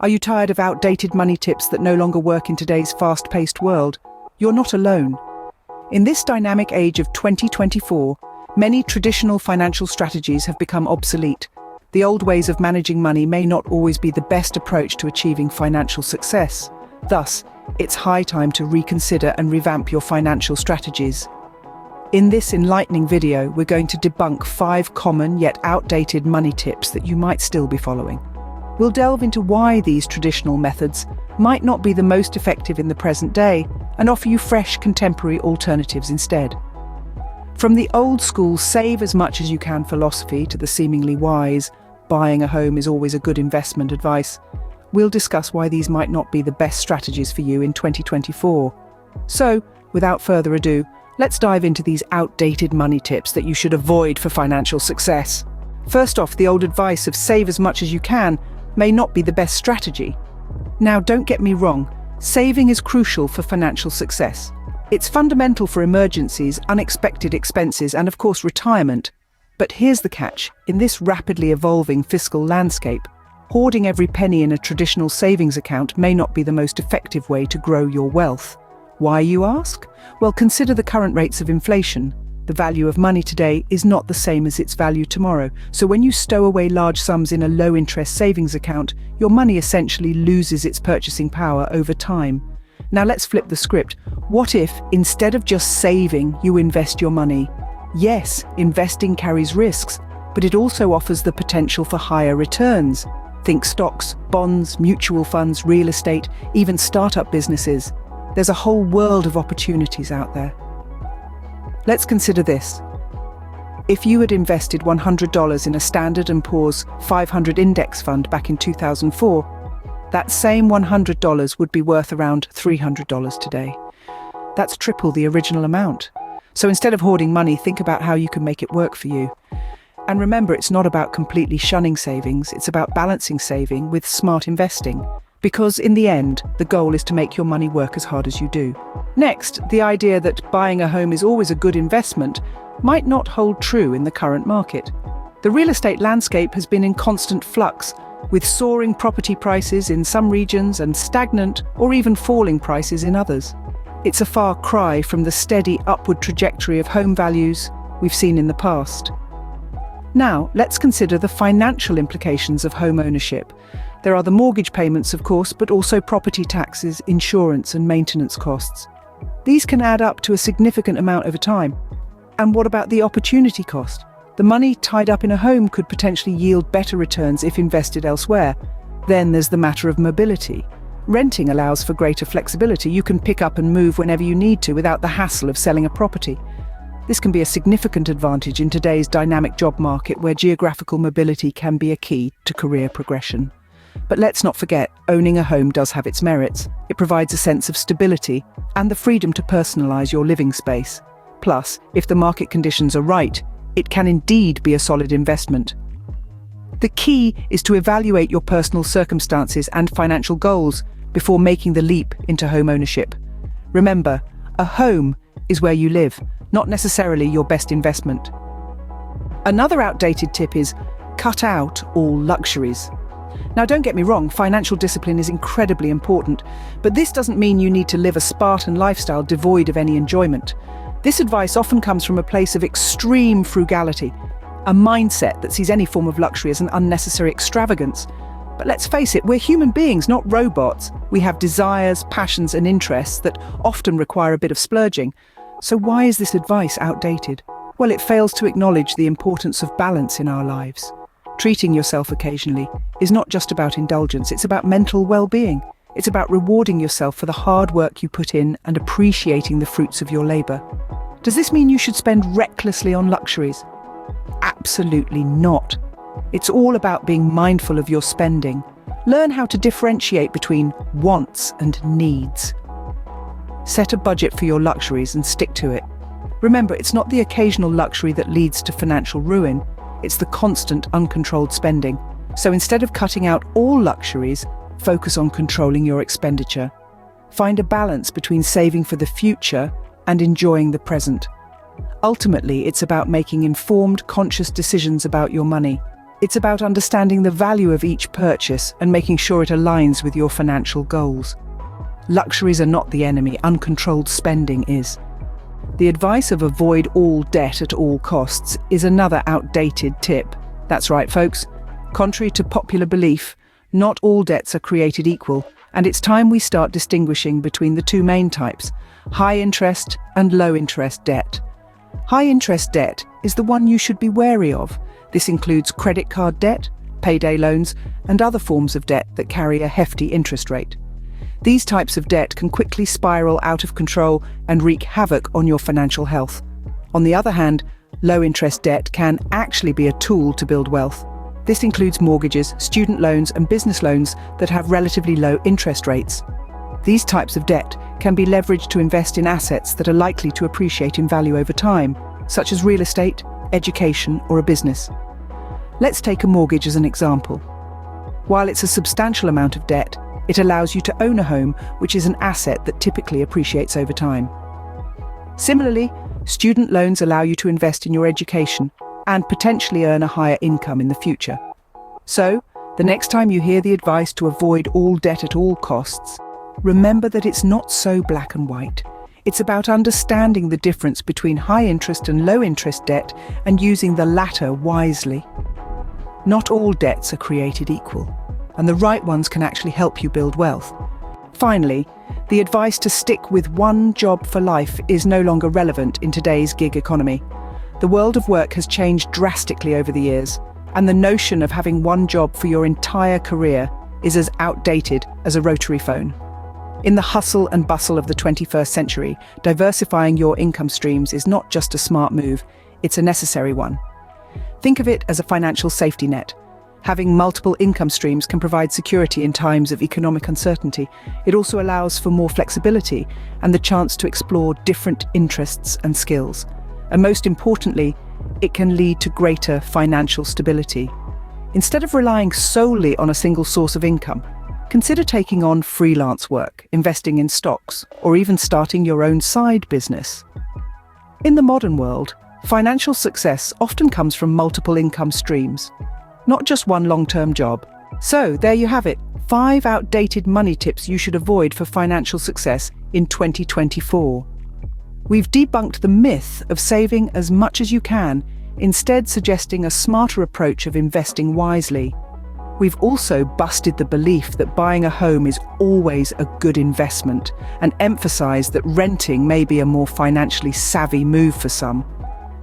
Are you tired of outdated money tips that no longer work in today's fast-paced world? You're not alone. In this dynamic age of 2024, many traditional financial strategies have become obsolete. The old ways of managing money may not always be the best approach to achieving financial success. Thus, it's high time to reconsider and revamp your financial strategies. In this enlightening video, we're going to debunk 5 common yet outdated money tips that you might still be following. We'll delve into why these traditional methods might not be the most effective in the present day and offer you fresh, contemporary alternatives instead. From the old-school save as much as you can philosophy to the seemingly wise buying a home is always a good investment advice, we'll discuss why these might not be the best strategies for you in 2024. So, without further ado, let's dive into these outdated money tips that you should avoid for financial success. First off, the old advice of save as much as you can may not be the best strategy. Now, don't get me wrong, saving is crucial for financial success. It's fundamental for emergencies, unexpected expenses, and of course retirement. But here's the catch. In this rapidly evolving fiscal landscape, hoarding every penny in a traditional savings account may not be the most effective way to grow your wealth. Why, you ask? Well, consider the current rates of inflation. The value of money today is not the same as its value tomorrow. So when you stow away large sums in a low-interest savings account, your money essentially loses its purchasing power over time. Now let's flip the script. What if, instead of just saving, you invest your money? Yes, investing carries risks, but it also offers the potential for higher returns. Think stocks, bonds, mutual funds, real estate, even startup businesses. There's a whole world of opportunities out there. Let's consider this. If you had invested $100 in a Standard & Poor's 500 index fund back in 2004, that same $100 would be worth around $300 today. That's triple the original amount. So instead of hoarding money, think about how you can make it work for you. And remember, it's not about completely shunning savings, it's about balancing saving with smart investing. Because in the end, the goal is to make your money work as hard as you do. Next, the idea that buying a home is always a good investment might not hold true in the current market. The real estate landscape has been in constant flux, with soaring property prices in some regions and stagnant or even falling prices in others. It's a far cry from the steady upward trajectory of home values we've seen in the past. Now, let's consider the financial implications of home ownership. There are the mortgage payments, of course, but also property taxes, insurance, and maintenance costs. These can add up to a significant amount over time. And what about the opportunity cost? The money tied up in a home could potentially yield better returns if invested elsewhere. Then there's the matter of mobility. Renting allows for greater flexibility. You can pick up and move whenever you need to without the hassle of selling a property. This can be a significant advantage in today's dynamic job market where geographical mobility can be a key to career progression. But let's not forget, owning a home does have its merits. It provides a sense of stability and the freedom to personalize your living space. Plus, if the market conditions are right, it can indeed be a solid investment. The key is to evaluate your personal circumstances and financial goals before making the leap into home ownership. Remember, a home is where you live, not necessarily your best investment. Another outdated tip is cut out all luxuries. Now, don't get me wrong, financial discipline is incredibly important, but this doesn't mean you need to live a Spartan lifestyle devoid of any enjoyment. This advice often comes from a place of extreme frugality, a mindset that sees any form of luxury as an unnecessary extravagance. But let's face it, we're human beings, not robots. We have desires, passions, and interests that often require a bit of splurging. So why is this advice outdated? Well, it fails to acknowledge the importance of balance in our lives. Treating yourself occasionally is not just about indulgence, it's about mental well-being. It's about rewarding yourself for the hard work you put in and appreciating the fruits of your labor. Does this mean you should spend recklessly on luxuries? Absolutely not. It's all about being mindful of your spending. Learn how to differentiate between wants and needs. Set a budget for your luxuries and stick to it. Remember, it's not the occasional luxury that leads to financial ruin. It's the constant, uncontrolled spending. So instead of cutting out all luxuries, focus on controlling your expenditure. Find a balance between saving for the future and enjoying the present. Ultimately, it's about making informed, conscious decisions about your money. It's about understanding the value of each purchase and making sure it aligns with your financial goals. Luxuries are not the enemy, uncontrolled spending is. The advice of avoid all debt at all costs is another outdated tip. That's right, folks. Contrary to popular belief, not all debts are created equal, and it's time we start distinguishing between the two main types, high interest and low interest debt. High interest debt is the one you should be wary of. This includes credit card debt, payday loans, and other forms of debt that carry a hefty interest rate. These types of debt can quickly spiral out of control and wreak havoc on your financial health. On the other hand, low-interest debt can actually be a tool to build wealth. This includes mortgages, student loans, and business loans that have relatively low interest rates. These types of debt can be leveraged to invest in assets that are likely to appreciate in value over time, such as real estate, education, or a business. Let's take a mortgage as an example. While it's a substantial amount of debt, it allows you to own a home, which is an asset that typically appreciates over time. Similarly, student loans allow you to invest in your education and potentially earn a higher income in the future. So, the next time you hear the advice to avoid all debt at all costs, remember that it's not so black and white. It's about understanding the difference between high interest and low interest debt and using the latter wisely. Not all debts are created equal, and the right ones can actually help you build wealth. Finally, the advice to stick with one job for life is no longer relevant in today's gig economy. The world of work has changed drastically over the years, and the notion of having one job for your entire career is as outdated as a rotary phone. In the hustle and bustle of the 21st century, diversifying your income streams is not just a smart move, it's a necessary one. Think of it as a financial safety net. Having multiple income streams can provide security in times of economic uncertainty. It also allows for more flexibility and the chance to explore different interests and skills. And most importantly, it can lead to greater financial stability. Instead of relying solely on a single source of income, consider taking on freelance work, investing in stocks, or even starting your own side business. In the modern world, financial success often comes from multiple income streams, not just one long-term job. So, there you have it, 5 outdated money tips you should avoid for financial success in 2024. We've debunked the myth of saving as much as you can, instead suggesting a smarter approach of investing wisely. We've also busted the belief that buying a home is always a good investment and emphasized that renting may be a more financially savvy move for some.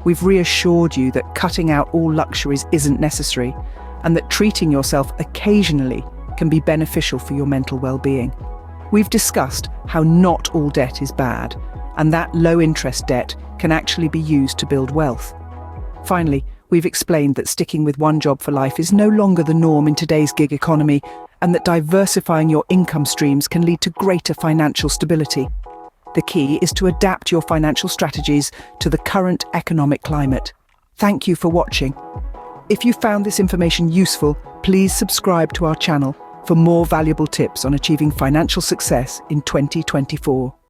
We've reassured you that cutting out all luxuries isn't necessary and that treating yourself occasionally can be beneficial for your mental well-being. We've discussed how not all debt is bad and that low-interest debt can actually be used to build wealth. Finally, we've explained that sticking with one job for life is no longer the norm in today's gig economy and that diversifying your income streams can lead to greater financial stability. The key is to adapt your financial strategies to the current economic climate. Thank you for watching. If you found this information useful, please subscribe to our channel for more valuable tips on achieving financial success in 2024.